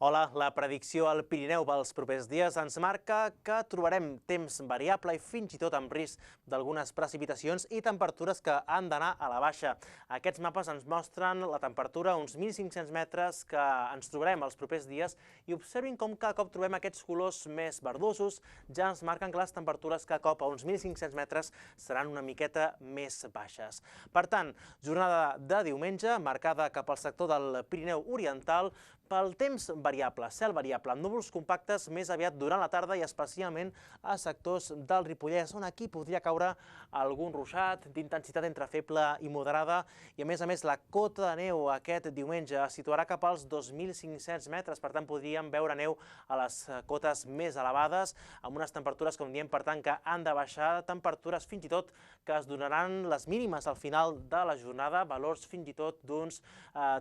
Hola, la predicció al Pirineu pels propers dies ens marca que trobarem temps variable i fins i tot amb risc d'algunes precipitacions i temperatures que han d'anar a la baixa. Aquests mapes ens mostren la temperatura a uns 1.500 metres que ens trobarem els propers dies i observin com cada cop trobem aquests colors més verdosos, ja ens marquen que les temperatures cada cop a uns 1.500 metres seran una miqueta més baixes. Per tant, jornada de diumenge marcada cap al sector del Pirineu Oriental pel temps variable, cel variable, amb núvols compactes més aviat durant la tarda i especialment a sectors del Ripollès, on aquí podria caure algun ruixat d'intensitat entre feble i moderada i a més la cota de neu aquest diumenge es situarà cap als 2.500 metres, per tant podríem veure neu a les cotes més elevades, amb unes temperatures, com diem, per tant que han de baixar, temperatures fins i tot que es donaran les mínimes al final de la jornada, valors fins i tot d'uns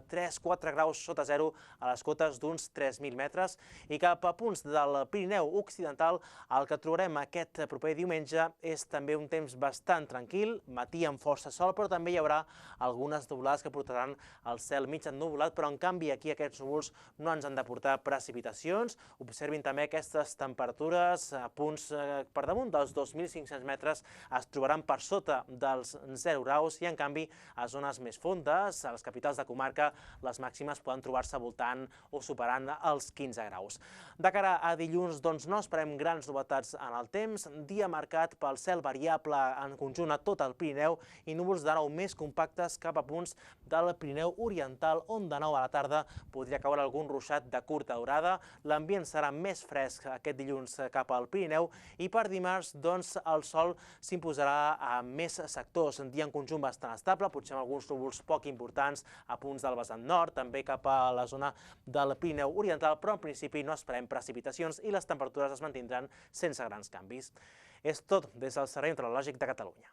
3-4 graus sota zero a les cotes d'uns 3.000 metres i cap a punts del Pirineu Occidental el que trobarem aquest proper diumenge és també un temps bastant tranquil, matí amb força sol, però també hi haurà algunes nuvolades que portaran el cel mig ennuvolat, però en canvi aquí aquests núvols no ens han de portar precipitacions. Observin també aquestes temperatures a punts per damunt dels 2.500 metres es trobaran per sota dels 0 graus i en canvi a zones més fondes, a les capitals de comarca, les màximes poden trobar-se voltant o superant els 15 graus. De cara a dilluns, doncs no esperem grans novetats en el temps, dia marcat pel cel variable en conjunt a tot el Pirineu i núvols de nou més compactes cap a punts del Pirineu Oriental, on de nou a la tarda podria caure algun ruixat de curta durada. L'ambient serà més fresc aquest dilluns cap al Pirineu i per dimarts, doncs, el sol s'imposarà a més sectors. Dia en conjunt bastant estable, potser amb alguns núvols poc importants a punts del vessant nord, també cap a la zona del Pirineu Oriental, però en principi no esperem precipitacions i les temperatures es mantindran sense grans canvis. És tot des del Servei Meteorològic de Catalunya.